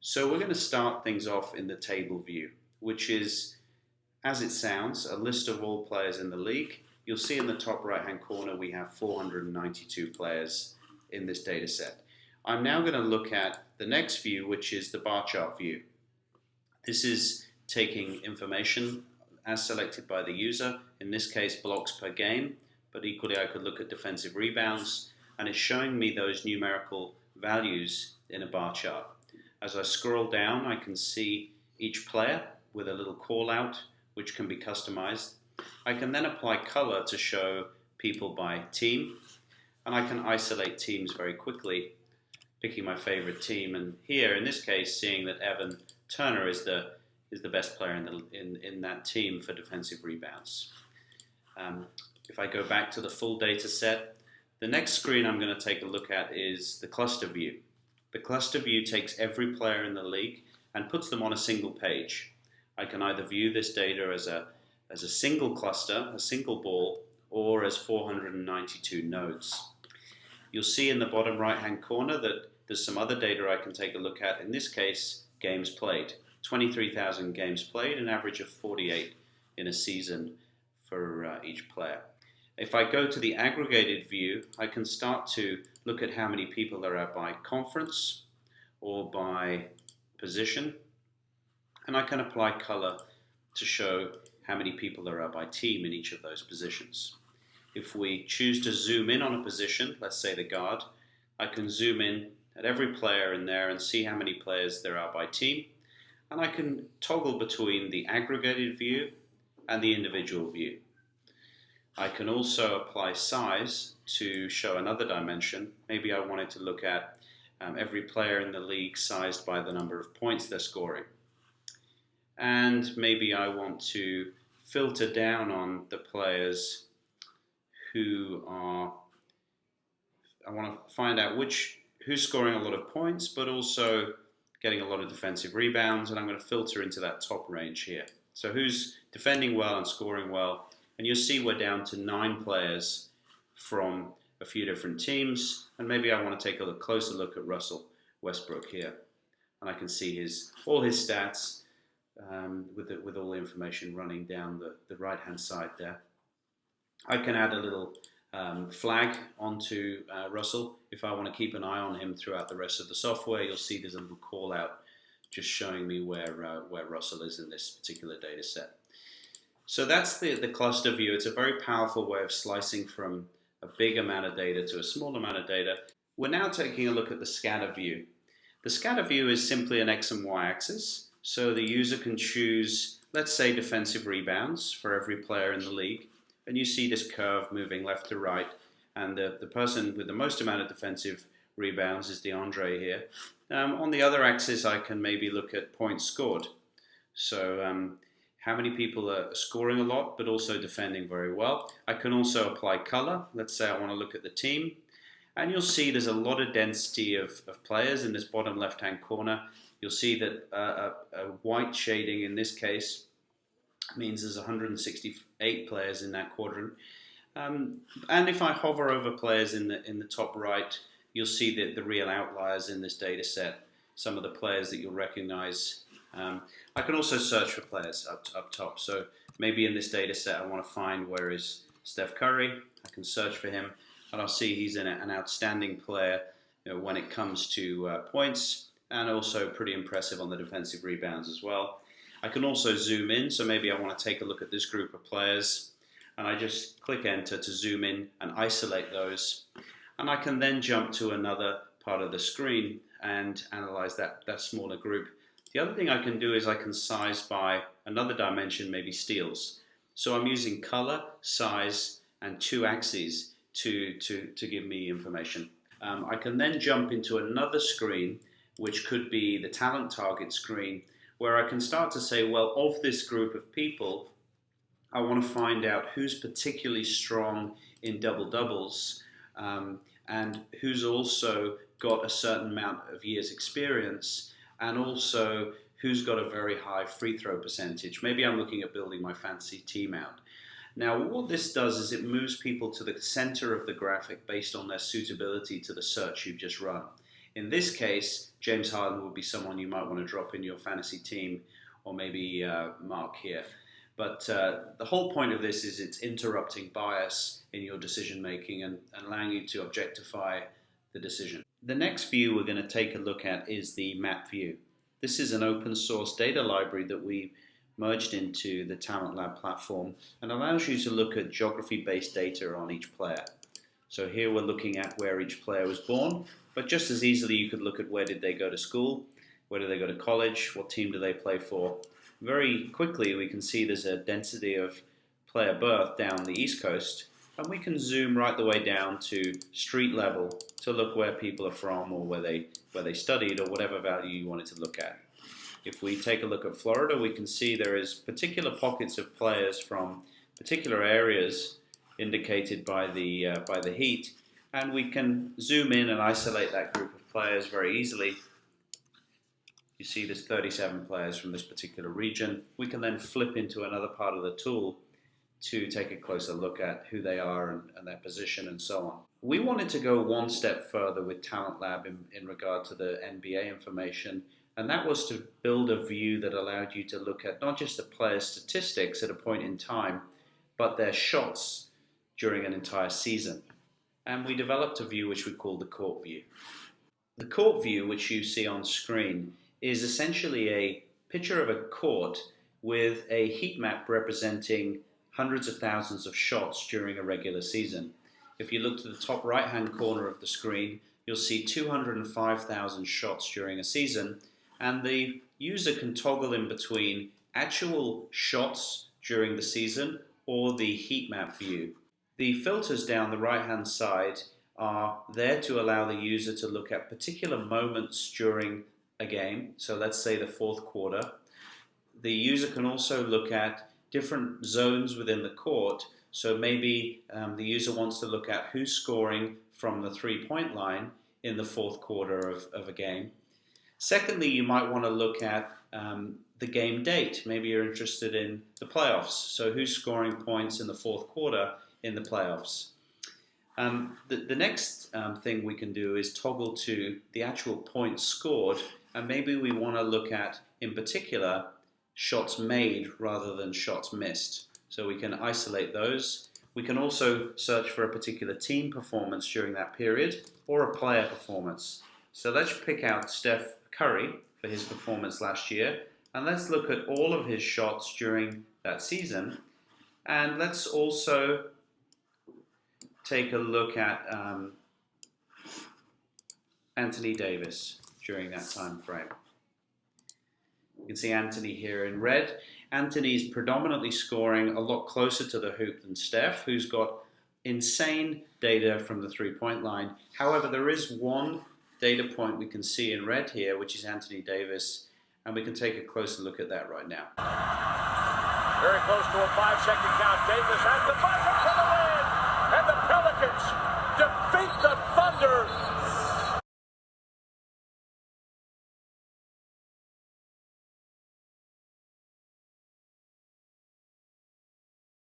So we're going to start things off in the table view, which is, as it sounds, a list of all players in the league. You'll see in the top right hand corner we have 492 players in this data set. I'm now going to look at the next view, which is the bar chart view. This is taking information as selected by the user, in this case blocks per game, but equally I could look at defensive rebounds, and it's showing me those numerical values in a bar chart. As I scroll down, I can see each player with a little call out, which can be customized. I can then apply color to show people by team, and I can isolate teams very quickly, picking my favorite team. And here, in this case, seeing that Evan Turner is the best player in that team for defensive rebounds. If I go back to the full data set, the next screen I'm going to take a look at is the cluster view. The cluster view takes every player in the league and puts them on a single page. I can either view this data as a single cluster, a single ball, or as 492 nodes. You'll see in the bottom right hand corner that there's some other data I can take a look at. In this case, games played. 23,000 games played, an average of 48 in a season for each player. If I go to the aggregated view, I can start to look at how many people there are by conference or by position, and I can apply color to show how many people there are by team in each of those positions. If we choose to zoom in on a position, let's say the guard, I can zoom in at every player in there and see how many players there are by team, and I can toggle between the aggregated view and the individual view. I can also apply size to show another dimension. Maybe I wanted to look at every player in the league sized by the number of points they're scoring. And maybe I want to filter down on the players who are, I want to find out who's scoring a lot of points, but also getting a lot of defensive rebounds, and I'm going to filter into that top range here. So who's defending well and scoring well, and you'll see we're down to 9 players from a few different teams, and maybe I want to take a closer look at Russell Westbrook here, and I can see all his stats with all the information running down the right hand side there. I can add a little flag onto Russell if I want to keep an eye on him throughout the rest of the software. You'll see there's a little call out just showing me where Russell is in this particular data set. So that's the cluster view. It's a very powerful way of slicing from a big amount of data to a small amount of data. We're now taking a look at the scatter view. The scatter view is simply an X and Y axis. So the user can choose, let's say, defensive rebounds for every player in the league. And you see this curve moving left to right. And the person with the most amount of defensive rebounds is DeAndre here. On the other axis, I can maybe look at points scored. So how many people are scoring a lot, but also defending very well. I can also apply color. Let's say I want to look at the team. And you'll see there's a lot of density of players in this bottom left-hand corner. You'll see that a white shading in this case means there's 168 players in that quadrant. And if I hover over players in the top right, you'll see that the real outliers in this data set, some of the players that you'll recognize. I can also search for players up top. So maybe in this data set I want to find where is Steph Curry. I can search for him, and I'll see he's an outstanding player, when it comes to points, and also pretty impressive on the defensive rebounds as well. I can also zoom in, so maybe I want to take a look at this group of players, and I just click enter to zoom in and isolate those. And I can then jump to another part of the screen and analyze that smaller group. The other thing I can do is I can size by another dimension, maybe steals. So I'm using color, size, and 2 axes to give me information. I can then jump into another screen, which could be the talent target screen, where I can start to say, well, of this group of people, I want to find out who's particularly strong in double-doubles and who's also got a certain amount of years experience, and also who's got a very high free throw percentage. Maybe I'm looking at building my fantasy team out. Now, what this does is it moves people to the center of the graphic based on their suitability to the search you've just run. In this case, James Harden would be someone you might want to drop in your fantasy team, or maybe mark here. But the whole point of this is it's interrupting bias in your decision making and allowing you to objectify the decision. The next view we're going to take a look at is the map view. This is an open source data library that we merged into the Talent Lab platform and allows you to look at geography-based data on each player. So here we're looking at where each player was born, but just as easily you could look at where did they go to school, where did they go to college, what team do they play for. Very quickly we can see there's a density of player birth down the East Coast, and we can zoom right the way down to street level to look where people are from or where they studied or whatever value you wanted to look at. If we take a look at Florida, we can see there is particular pockets of players from particular areas indicated by the heat, and we can zoom in and isolate that group of players very easily. You see there's 37 players from this particular region. We can then flip into another part of the tool to take a closer look at who they are and their position and so on. We wanted to go one step further with Talent Lab in regard to the NBA information, and that was to build a view that allowed you to look at not just the player's statistics at a point in time, but their shots during an entire season. And we developed a view which we call the court view. The court view, which you see on screen, is essentially a picture of a court with a heat map representing hundreds of thousands of shots during a regular season. If you look to the top right-hand corner of the screen, you'll see 205,000 shots during a season, and the user can toggle in between actual shots during the season or the heat map view. The filters down the right-hand side are there to allow the user to look at particular moments during a game. So let's say the fourth quarter. The user can also look at different zones within the court. So maybe the user wants to look at who's scoring from the three-point line in the fourth quarter of a game. Secondly, you might want to look at the game date. Maybe you're interested in the playoffs. So who's scoring points in the fourth quarter in the playoffs? The next thing we can do is toggle to the actual points scored, and maybe we want to look at, in particular, shots made rather than shots missed. So we can isolate those. We can also search for a particular team performance during that period or a player performance. So let's pick out Steph Curry for his performance last year, and let's look at all of his shots during that season. And let's also take a look at Anthony Davis during that time frame. You can see Anthony here in red. Anthony's predominantly scoring a lot closer to the hoop than Steph, who's got insane data from the three-point line. However, there is one data point we can see in red here, which is Anthony Davis, and we can take a closer look at that right now. Very close to a 5-second count. Davis has the buzzer for the win, and the Pelicans defeat the